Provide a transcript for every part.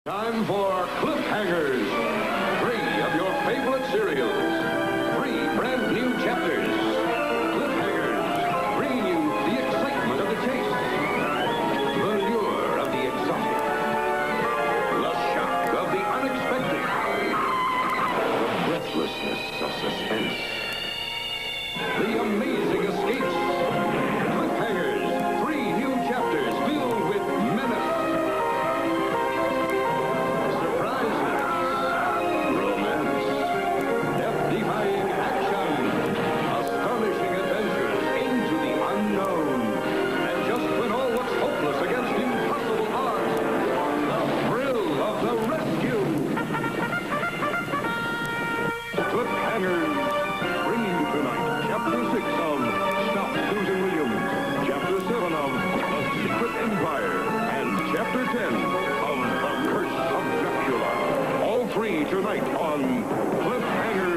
Time for Cliffhangers. 3 of your favorite serials. 3 brand new chapters. Cliffhangers, bringing you the excitement of the chase, the lure of the exotic, the shock of the unexpected, the breathlessness of suspense, the amazing escapes. Cliffhangers, 3 new chapters filled with menace, bringing you tonight Chapter 6 of Stop Susan Williams, Chapter 7 of The Secret Empire, and Chapter 10 of The Curse of Dracula. All 3 tonight on Cliffhangers.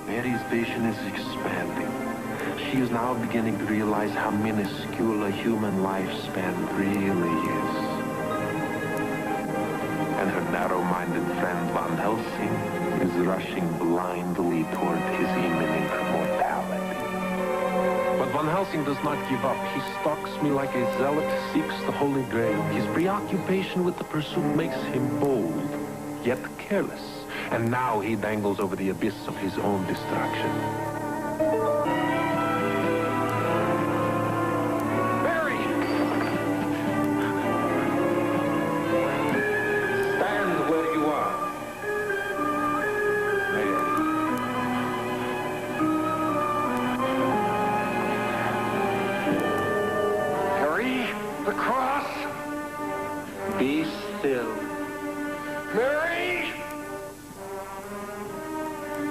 Mary's vision is expanding. She is now beginning to realize how minuscule a human lifespan really is. And her narrow-minded friend Van Helsing is rushing blindly toward his imminent mortality. But Van Helsing does not give up. He stalks me like a zealot seeks the Holy Grail. His preoccupation with the pursuit makes him bold, yet careless. And now he dangles over the abyss of his own destruction. Mary! Stand where you are. Mary, the cross! Be still. Mary!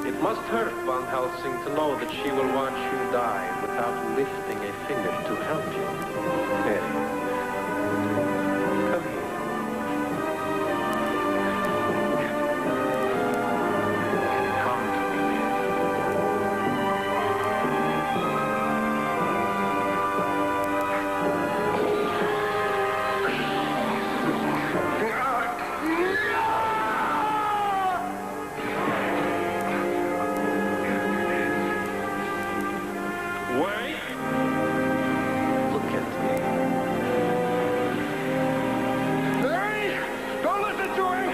It must hurt Van Helsing to know that she will watch you die without lifting a finger to help you. Mary, come here. Come to me, Wait! Look at me. Mary! Don't listen to him!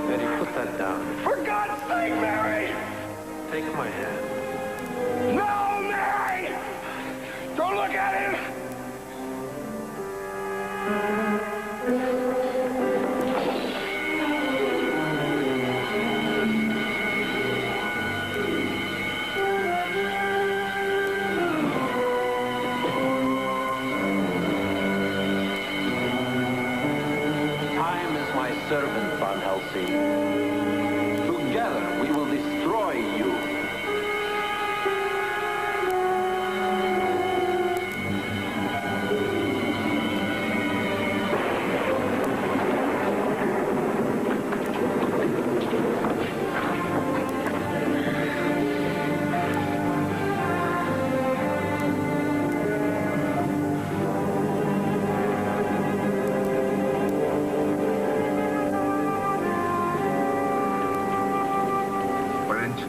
Mary, put that down. For God's sake, Mary! Take my hand. No, Mary! Don't look at him! Servant Van Helsing. Together we will destroy you.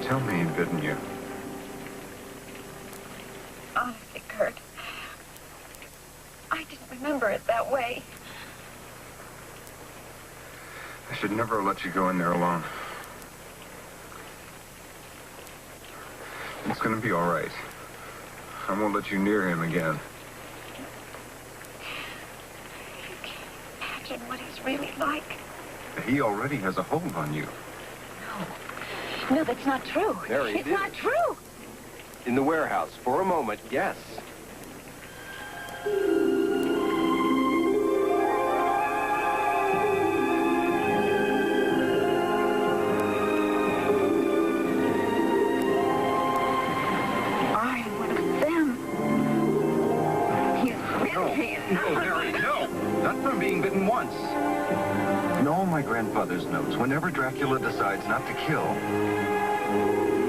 Tell me he'd bitten you. Honestly, Kurt, I didn't remember it that way. I should never have let you go in there alone. It's gonna be all right. I won't let you near him again. You can't imagine what he's really like. He already has a hold on you. No, that's not true. Mary, it's not true. In the warehouse, for a moment, yes. pain. No, Mary, no. Not from being bitten once. In all my grandfather's notes, whenever Dracula decides not to kill,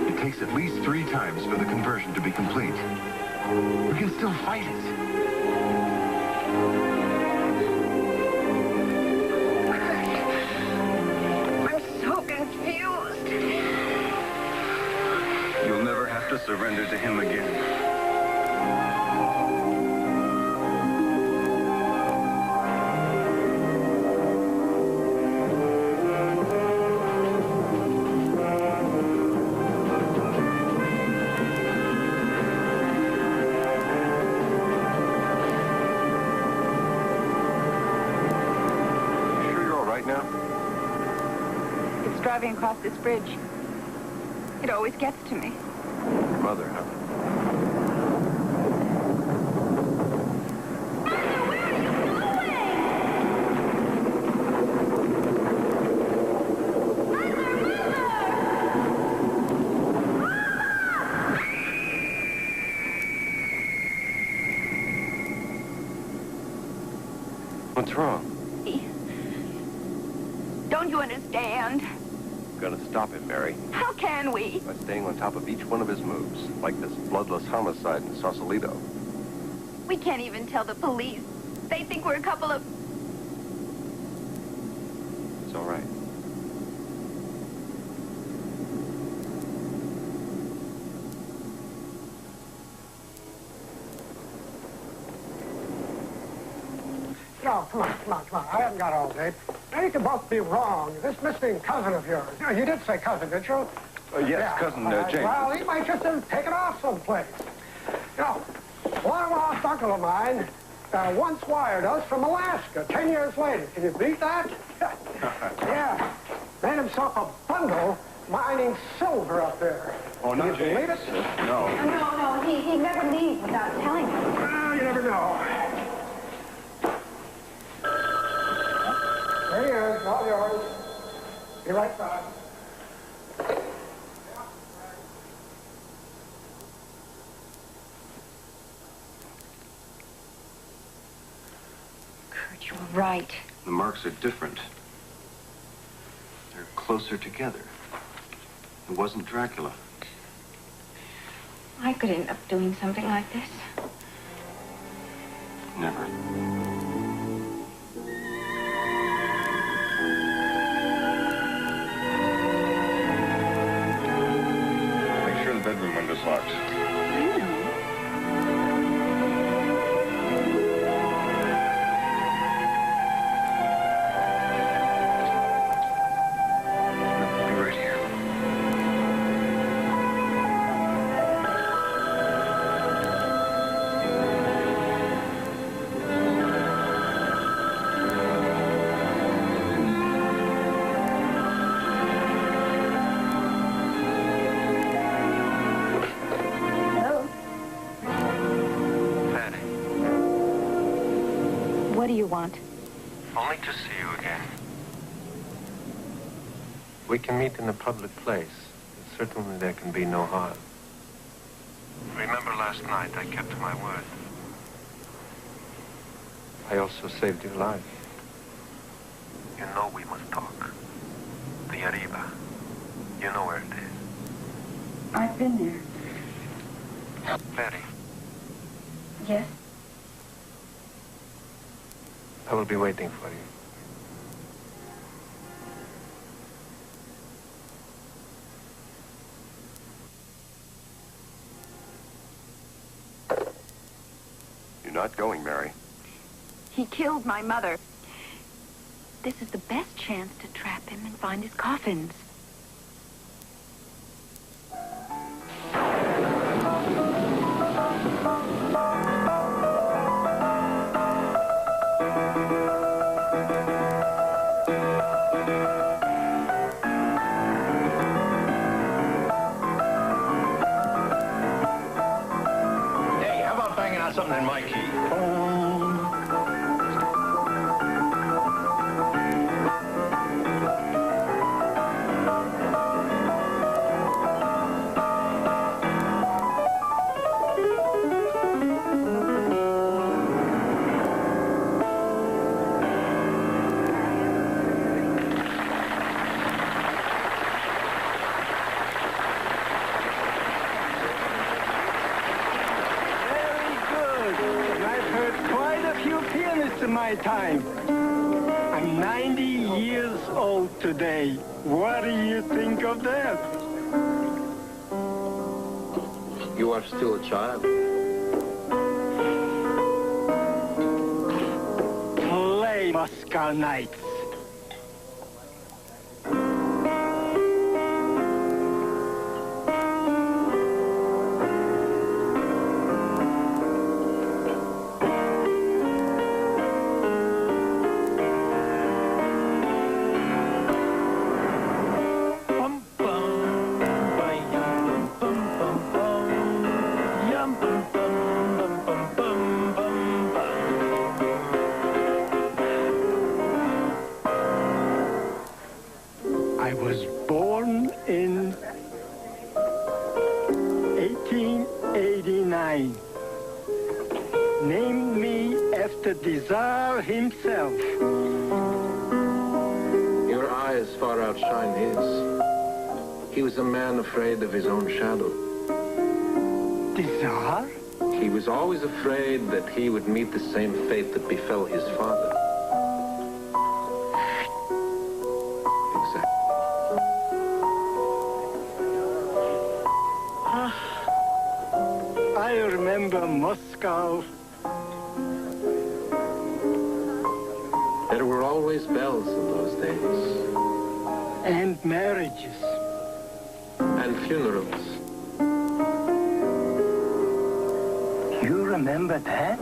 it takes at least 3 times for the conversion to be complete. We can still fight it. I'm so confused. You'll never have to surrender to him again. Driving across this bridge. It always gets to me. Your mother, huh? What's wrong? Don't you understand? Gotta stop him, Mary. How can we? By staying on top of each one of his moves, like this bloodless homicide in Sausalito. We can't even tell the police. They think we're a couple of... It's all right. No, come on. I haven't got all day. Now, you can both be wrong. This missing cousin of yours. You did say cousin, didn't you? Yes, cousin James. Well, he might just have taken off someplace. You know, a long-lost uncle of mine once wired us from Alaska 10 years later. Can you beat that? Yeah. Made himself a bundle mining silver up there. Oh, no, Can you believe James. it? No. No, he never leaves without telling us. Well, you never know. There he is, all yours. Be right back. Kurt, you were right. The marks are different. They're closer together. It wasn't Dracula. I could end up doing something like this. Never. Make sure the bedroom window's locked. I know. Be right here. Hello? Patty, What do you want? only to see you again. We can meet in a public place. Certainly there can be no harm. Remember last night I kept my word. I also saved your life. You know we must talk. The Arriba. You know where it is. I've been there. Patty, Yes? I will be waiting for you. You're not going, Mary. He killed my mother. This is the best chance to trap him and find his coffins. Hey, how about banging out something in my key? It's my time. I'm 90 years old today. What do you think of that? You are still a child. Play, Moscow Knights. I was born in 1889. Named me after the Tsar himself. Your eyes far outshine his. He was a man afraid of his own shadow. The Tsar? He was always afraid that he would meet the same fate that befell his father. Exactly. I remember Moscow. There were always bells in those days. And marriages. And funerals. You remember that?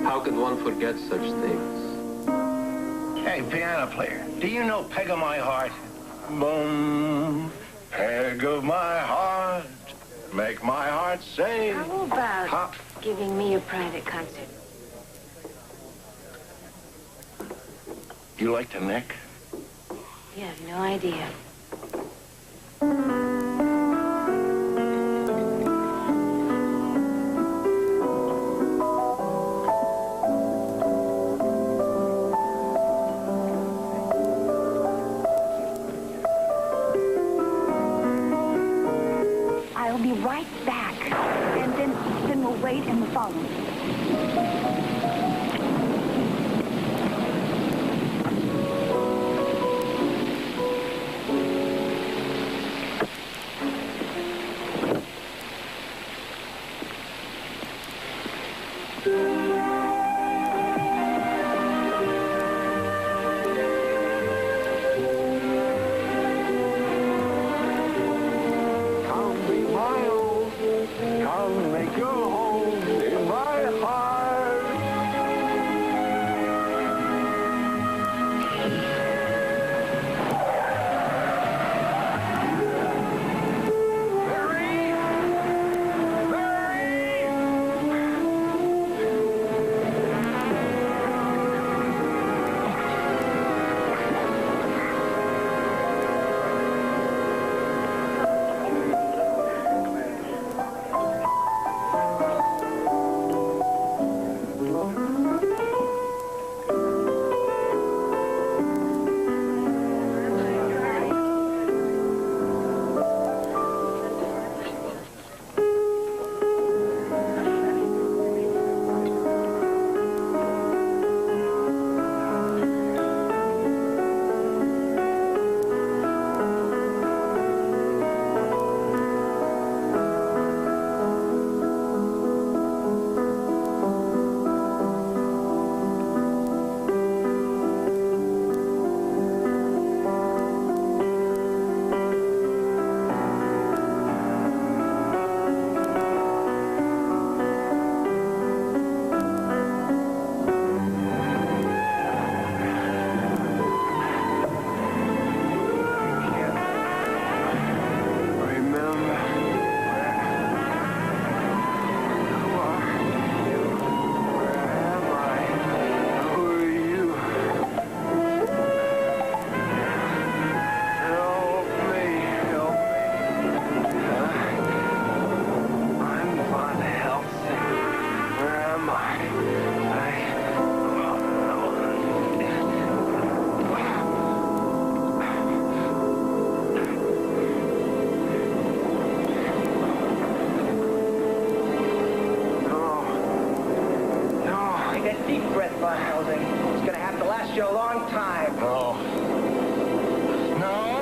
How could one forget such things? Hey, piano player, do you know Peg of My Heart? Boom, peg of my heart, make my heart sing. How about giving me a private concert? You like to nick? You have no idea. I'll be right back. And then we'll wait in the phone. Come be my own. Come make your home in my heart. deep breath, Von Helsing. It's gonna have to last you a long time. No. No.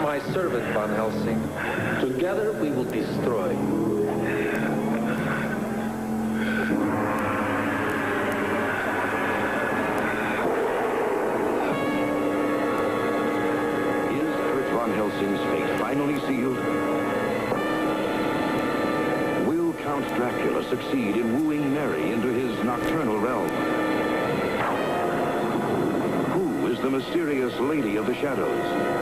My servant, Van Helsing. Together we will destroy you. Is Kurt Von Helsing's fate finally sealed? Will Count Dracula succeed in wooing Mary into his nocturnal realm? Who is the mysterious Lady of the Shadows?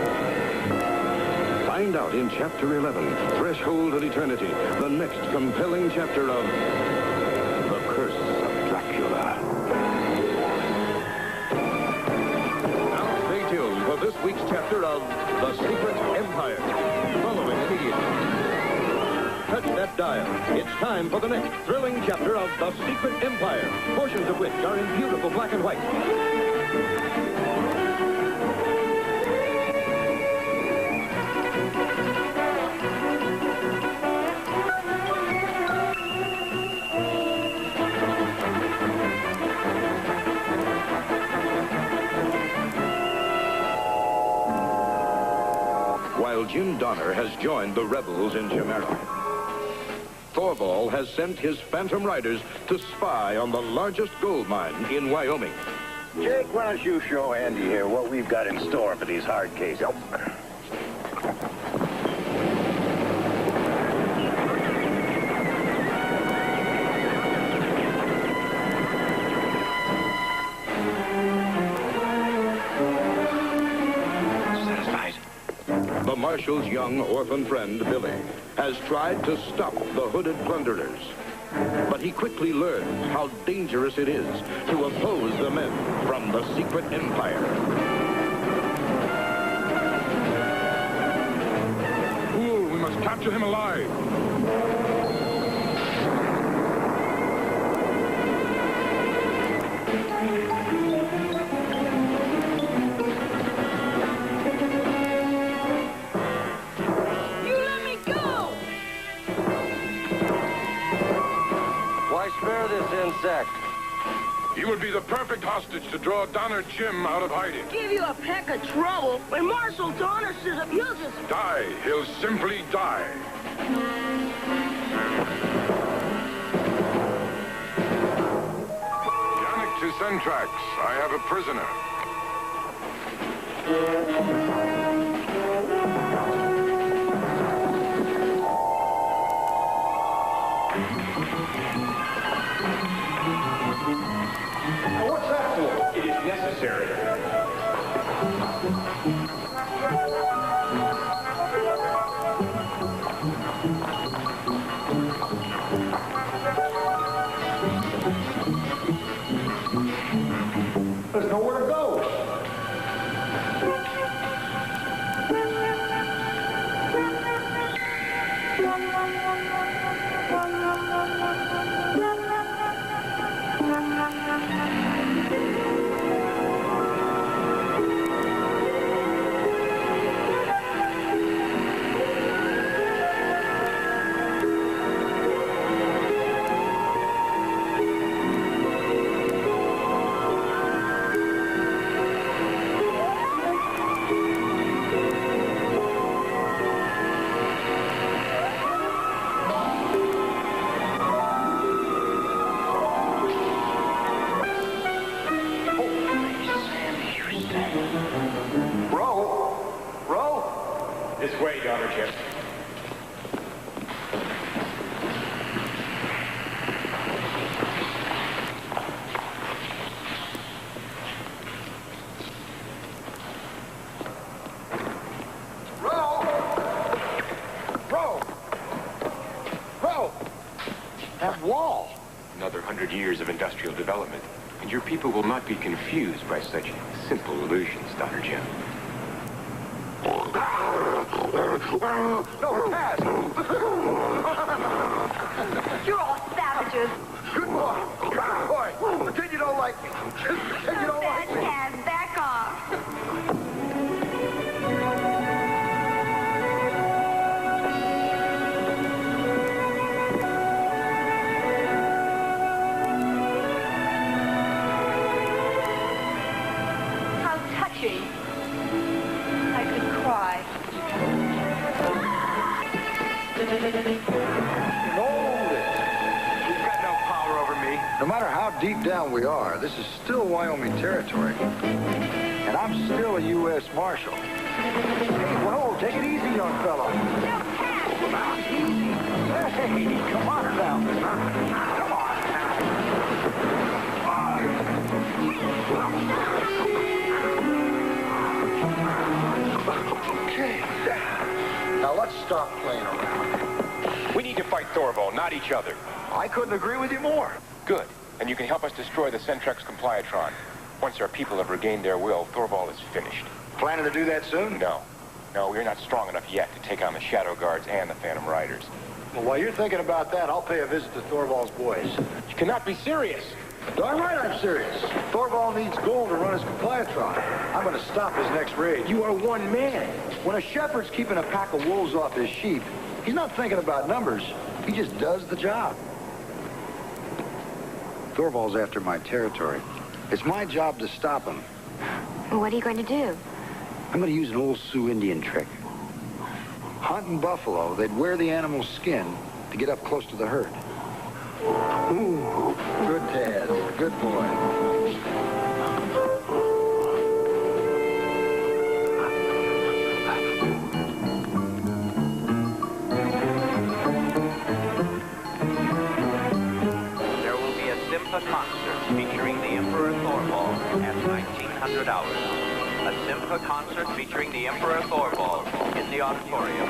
Find out in Chapter 11, Threshold of Eternity, the next compelling chapter of The Curse of Dracula. Now stay tuned for this week's chapter of The Secret Empire, following immediately. Touch that dial. It's time for the next thrilling chapter of The Secret Empire, portions of which are in beautiful black and white. While Jim Donner has joined the rebels in Chimera, Thorvald has sent his Phantom Riders to spy on the largest gold mine in Wyoming. Jake, why don't you show Andy here what we've got in store for these hard cases? The Marshal's young orphan friend, Billy, has tried to stop the hooded plunderers. But he quickly learns how dangerous it is to oppose the men from the Secret Empire. Fool, we must capture him alive. Spare this insect. He would be the perfect hostage to draw Donner Jim out of hiding. Give you a peck of trouble when Marshal Donner says abuses. Die. He'll simply die. Yannick to Centrax. I have a prisoner. What's that for? It is necessary. There's nowhere to go. Dr. Jim. That wall. Another 100 years of industrial development, and your people will not be confused by such simple illusions, Dr. Jim. No, pass. You're all savages. Good boy. Boy, pretend you don't like me. Pretend you don't like me. Bad back off. I could cry. Hold it. You've got no power over me. No matter how deep down we are, this is still Wyoming territory. And I'm still a U.S. Marshal. Hey, whoa, take it easy, young fella. Easy. Hey, come on now. Come on. Okay. Now let's stop playing around. We need to fight Thorvald, not each other. I couldn't agree with you more. Good. And you can help us destroy the Centrex Compliatron. Once our people have regained their will, Thorvald is finished. Planning to do that soon? No. No, we're not strong enough yet to take on the Shadow Guards and the Phantom Riders. Well, while you're thinking about that, I'll pay a visit to Thorvald's boys. You cannot be serious. Darn right I'm serious. Thorvald needs gold to run his Compliatron. I'm going to stop his next raid. You are one man. When a shepherd's keeping a pack of wolves off his sheep, he's not thinking about numbers. He just does the job. Thorvald's after my territory. It's my job to stop him. Well, what are you going to do? I'm going to use an old Sioux Indian trick. Hunting buffalo, they'd wear the animal's skin to get up close to the herd. Ooh, good Tad. Good boy. There will be a Simpa concert featuring the Emperor Thorvald at 1900 hours. A Simpa concert featuring the Emperor Thorvald in the auditorium.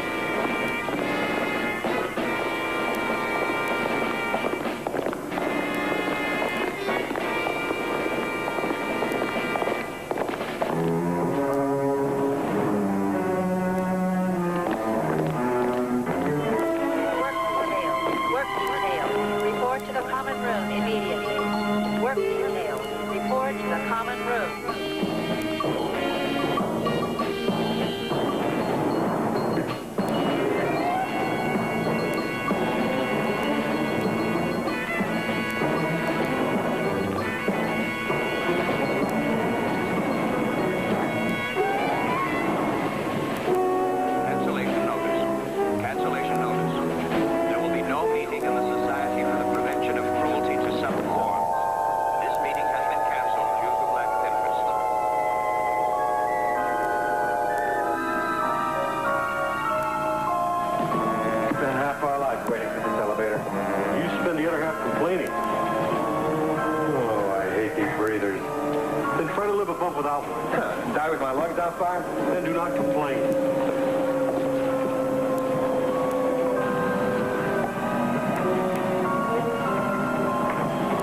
Die with my lungs on fire? Then do not complain.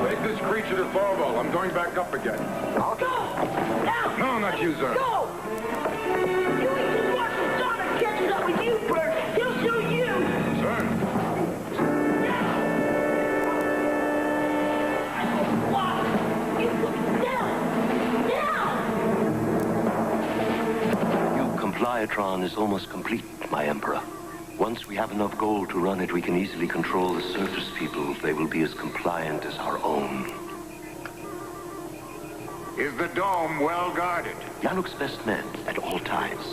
Take this creature to Thorvald. I'm going back up again. Go! Now! No, not you, sir. Go! You wait till Marshal Donner catches up with you first. He'll show you. Sir. What? You look down. Down! Compliatron is almost complete, my Emperor. Once we have enough gold to run it, we can easily control the surface people. They will be as compliant as our own. Is the dome well guarded? Yanuk's best men at all times.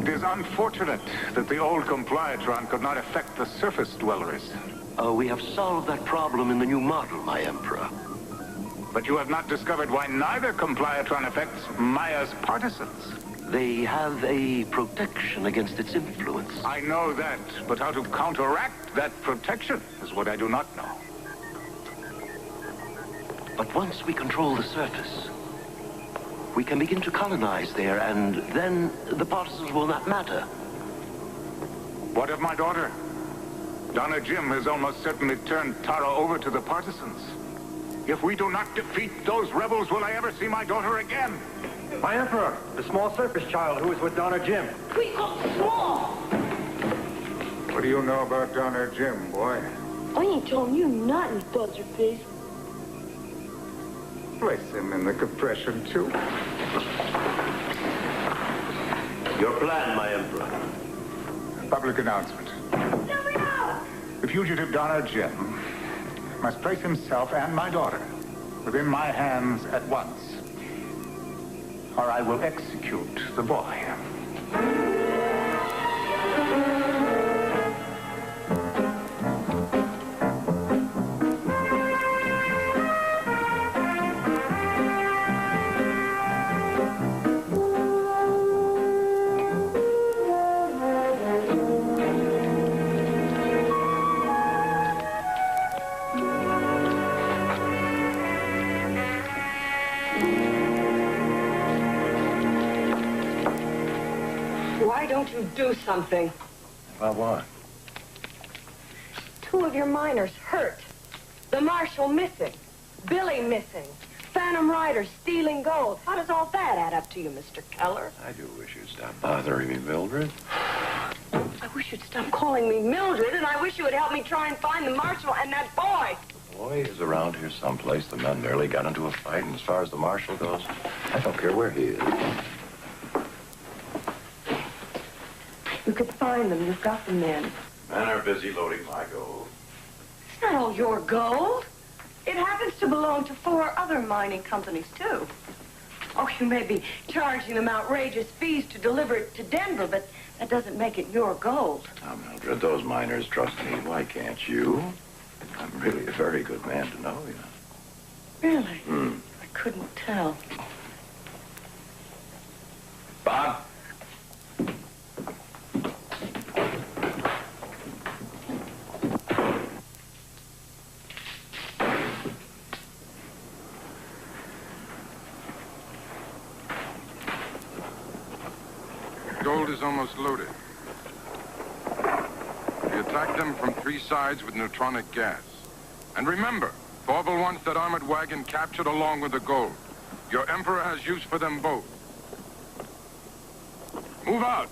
It is unfortunate that the old Compliatron could not affect the surface dwellers. We have solved that problem in the new model, my Emperor. But you have not discovered why neither Compliatron affects Maya's partisans. They have a protection against its influence. I know that, but how to counteract that protection is what I do not know. But once we control the surface, we can begin to colonize there, and then the partisans will not matter. What of my daughter? Donna Jim has almost certainly turned Tara over to the partisans. If we do not defeat those rebels, will I ever see my daughter again? My Emperor, the small surface child who was with Donna Jim. We look small. What do you know about Donna Jim, boy? I ain't telling you nothing, Buzzerface. Place him in the compression tube. Your plan, my Emperor. Public announcement. The fugitive Donna Jim must place himself and my daughter within my hands at once, or I will execute the boy. Why don't you do something? About what? 2 of your miners hurt. The marshal missing. Billy missing. Phantom Rider stealing gold. How does all that add up to you, Mr. Keller? I do wish you'd stop bothering me, Mildred. I wish you'd stop calling me Mildred, and I wish you would help me try and find the marshal and that boy. The boy is around here someplace. The men barely got into a fight, and as far as the marshal goes, I don't care where he is. You could find them. You've got the men. Men are busy loading my gold. It's not all your gold. It happens to belong to 4 other mining companies, too. Oh, you may be charging them outrageous fees to deliver it to Denver, but that doesn't make it your gold. Now, Mildred, those miners trust me. Why can't you? I'm really a very good man to know, you know. Really? I couldn't tell. Bob? Gold is almost loaded. We attack them from 3 sides with neutronic gas. And remember, Orville wants that armored wagon captured along with the gold. Your Emperor has use for them both. Move out!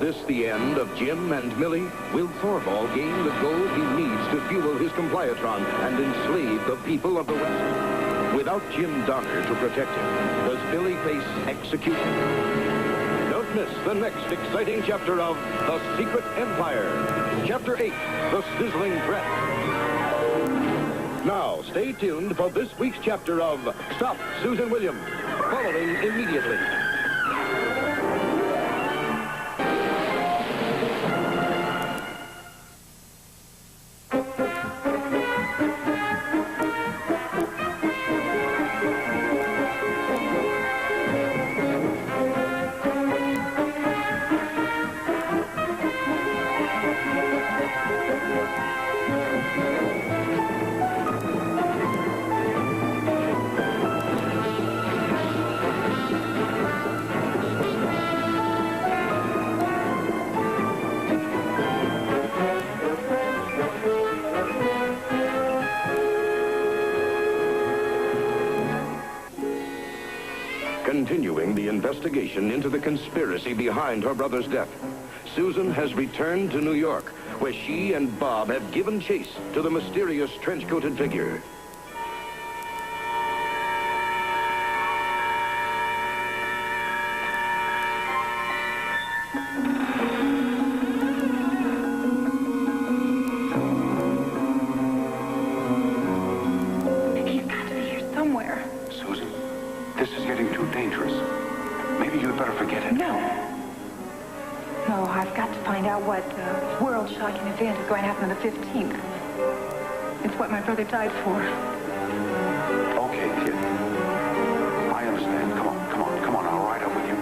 this the end of Jim and Millie? Will Thorvald gain the gold he needs to fuel his Compliatron and enslave the people of the West? Without Jim Donner to protect him, does Billy face execution? Don't miss the next exciting chapter of The Secret Empire. Chapter 8, The Sizzling Threat. Now, stay tuned for this week's chapter of Stop Susan Williams, following immediately. Continuing the investigation into the conspiracy behind her brother's death, Susan has returned to New York, where she and Bob have given chase to the mysterious trench-coated figure. He's got to be here somewhere. Susan, this is getting too dangerous. Maybe you'd better forget it. No. No, I've got to find out what world-shocking event is going to happen on the 15th. It's what my brother died for. Okay, kid. I understand. Come on, I'll ride up with you.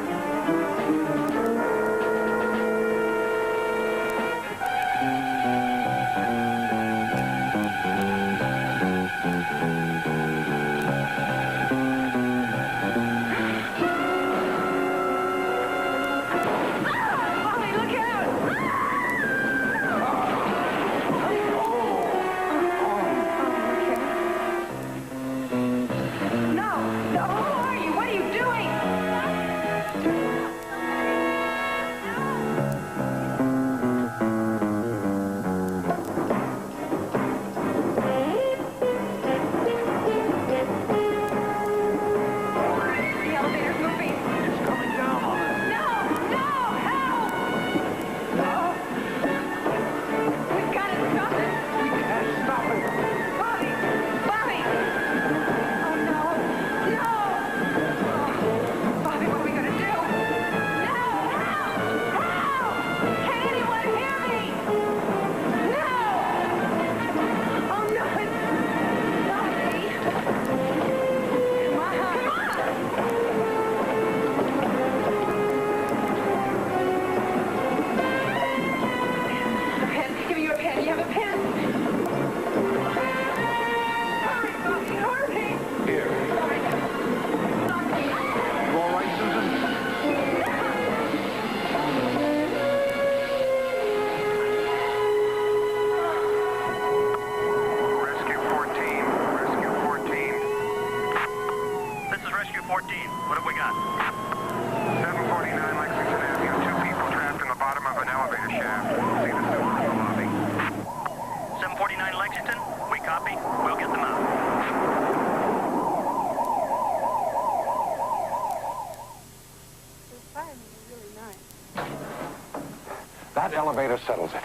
That elevator settles it.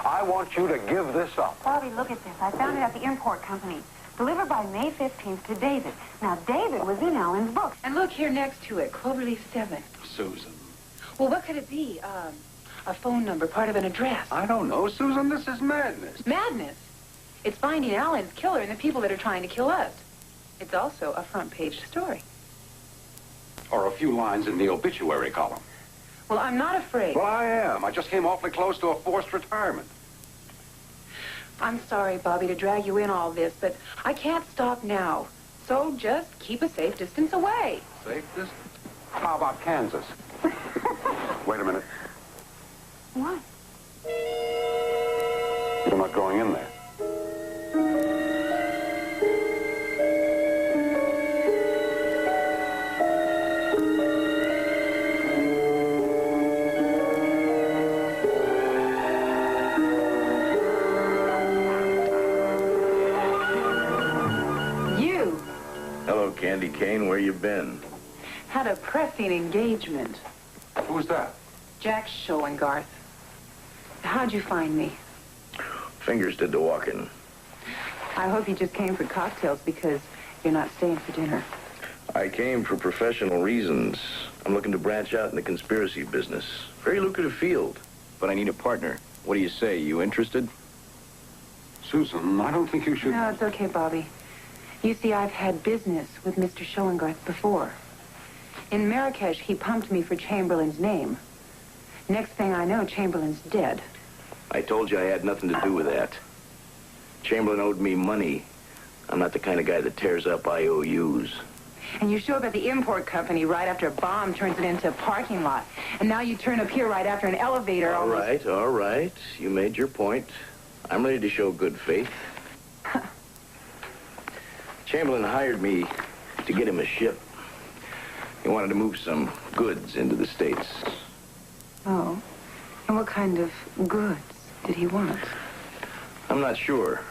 I want you to give this up. Bobby, look at this. I found it at the import company. Delivered by May 15th to David. Now, David was in Ellen's book. And look here next to it, Cloverleaf 7. Susan. Well, what could it be? A phone number, part of an address. I don't know, Susan. This is madness. Madness? It's finding Alan's killer and the people that are trying to kill us. It's also a front-page story. Or a few lines in the obituary column. Well, I'm not afraid. Well, I am. I just came awfully close to a forced retirement. I'm sorry, Bobby, to drag you in all this, but I can't stop now. So just keep a safe distance away. Safe distance? How about Kansas? Wait a minute. What? You're not going in there. Hello, Candy Cane. Where you been? Had a pressing engagement. Who's that? Jack Schoengarth. How'd you find me? Fingers did the walking. I hope you just came for cocktails because you're not staying for dinner. I came for professional reasons. I'm looking to branch out in the conspiracy business. Very lucrative field. But I need a partner. What do you say? You interested? Susan, I don't think you should... No, it's okay, Bobby. You see, I've had business with Mr. Schoengarth before. In Marrakesh, he pumped me for Chamberlain's name. Next thing I know, Chamberlain's dead. I told you I had nothing to do with that. Chamberlain owed me money. I'm not the kind of guy that tears up IOUs. And you show up at the import company right after a bomb turns it into a parking lot. And now you turn up here right after an elevator All right. You made your point. I'm ready to show good faith. Chamberlain hired me to get him a ship. He wanted to move some goods into the States. Oh. And what kind of goods did he want? I'm not sure,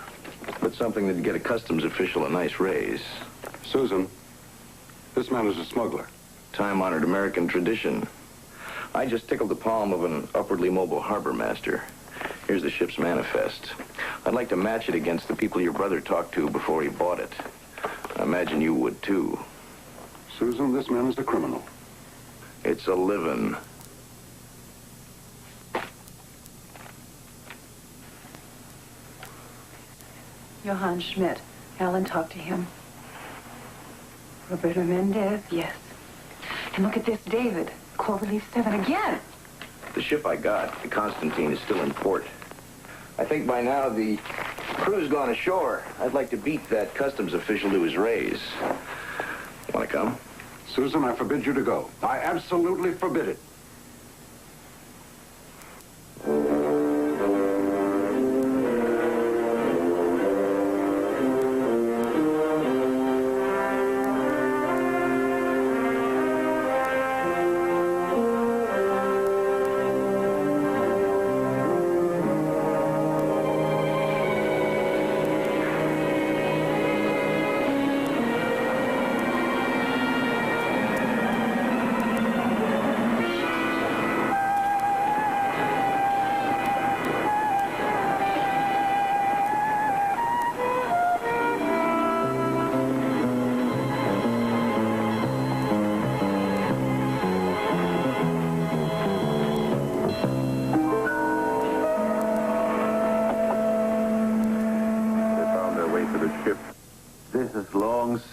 but something that'd get a customs official a nice raise. Susan, this man is a smuggler. Time-honored American tradition. I just tickled the palm of an upwardly mobile harbor master. Here's the ship's manifest. I'd like to match it against the people your brother talked to before he bought it. I imagine you would, too. Susan, this man is a criminal. It's a living. Johann Schmidt. Alan talked to him. Roberto Mendez, yes. And look at this, David. Cloverleaf 7 again. The ship I got, the Constantine, is still in port. I think by now the crew's gone ashore. I'd like to beat that customs official to his raise. Want to come? Susan, I forbid you to go. I absolutely forbid it.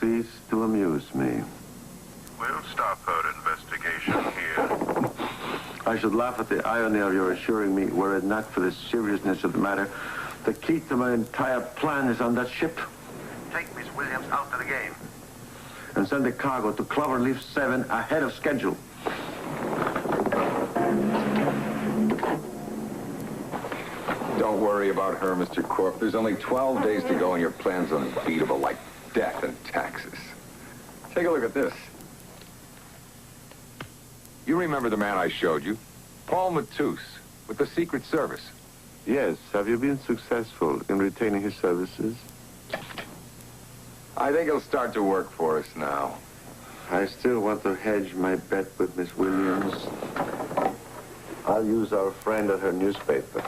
Ceased to amuse me. We'll stop her investigation here. I should laugh at the irony of your assuring me, were it not for the seriousness of the matter, the key to my entire plan is on that ship. Take Miss Williams out of the game. And send the cargo to Cloverleaf 7 ahead of schedule. Don't worry about her, Mr. Corp. There's only 12 days to go and your plan's unbeatable, like death and taxes. Take a look at this. You remember the man I showed you? Paul Matus, with the Secret Service. Yes. Have you been successful in retaining his services? I think he'll start to work for us now. I still want to hedge my bet with Miss Williams. I'll use our friend at her newspaper.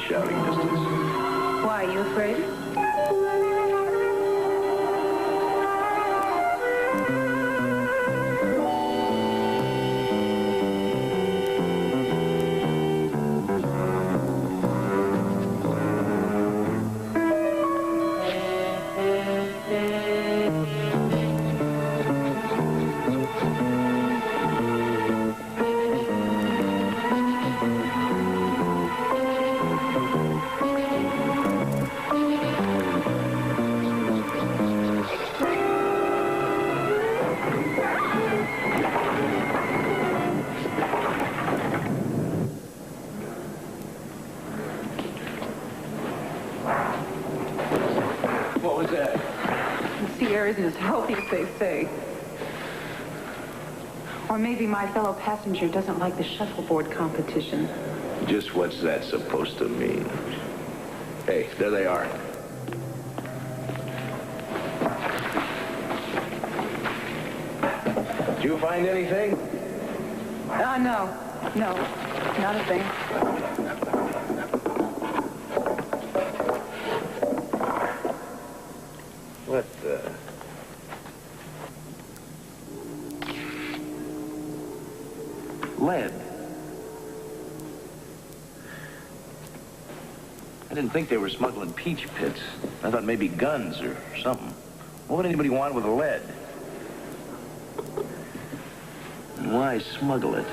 Shouting distance. Why, are you afraid? isn't as healthy as they say. Or maybe my fellow passenger doesn't like the shuffleboard competition. Just what's that supposed to mean? Hey, there they are. Did you find anything? No, not a thing. What the... Lead. I didn't think they were smuggling peach pits. I thought maybe guns or something. What would anybody want with lead? And why smuggle it?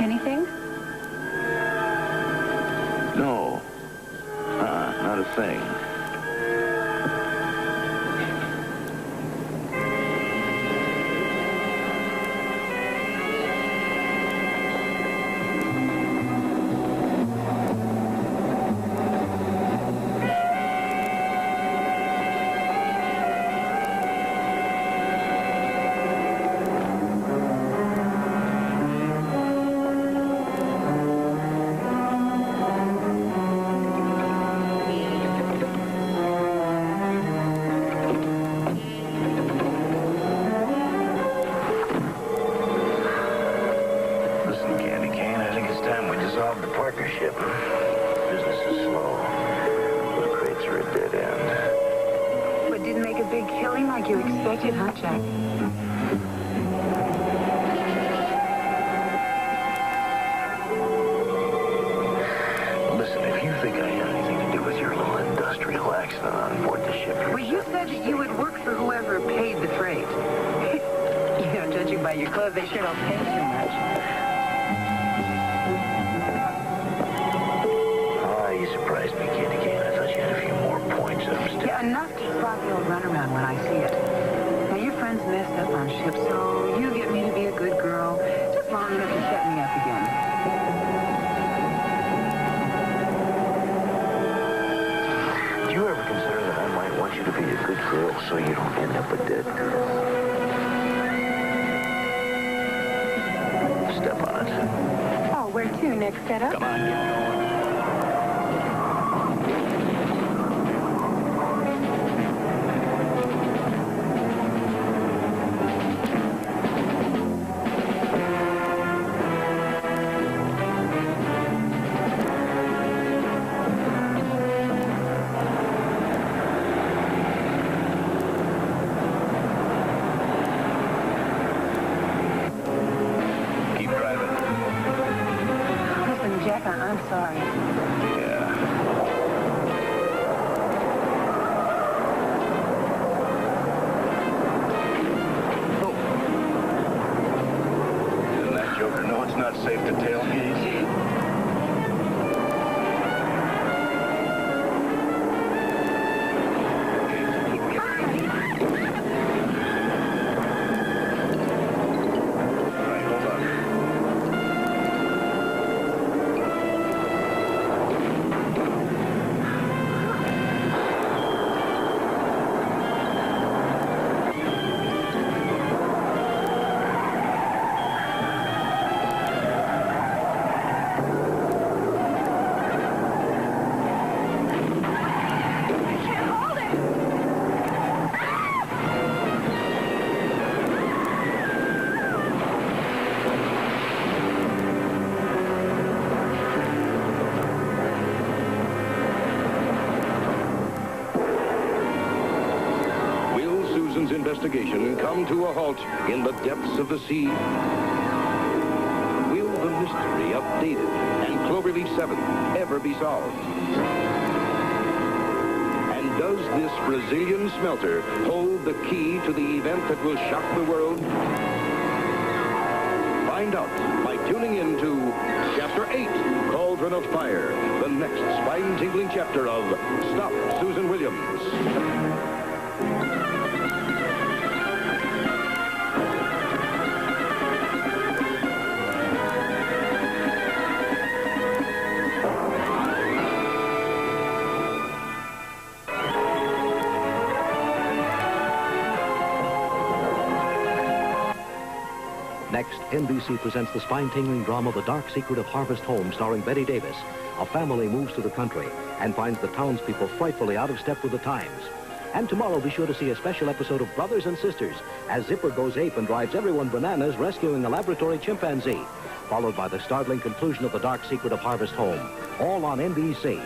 Anything? No. Not a thing. Investigation come to a halt in the depths of the sea? Will the mystery of David and Cloverleaf 7 ever be solved? And does this Brazilian smelter hold the key to the event that will shock the world? Find out by tuning in to Chapter 8, Cauldron of Fire, the next spine-tingling chapter of Stop Susan Williams. Next, NBC presents the spine-tingling drama The Dark Secret of Harvest Home, starring Betty Davis. A family moves to the country and finds the townspeople frightfully out of step with the times. And tomorrow, be sure to see a special episode of Brothers and Sisters as Zipper goes ape and drives everyone bananas rescuing a laboratory chimpanzee, followed by the startling conclusion of The Dark Secret of Harvest Home, all on NBC.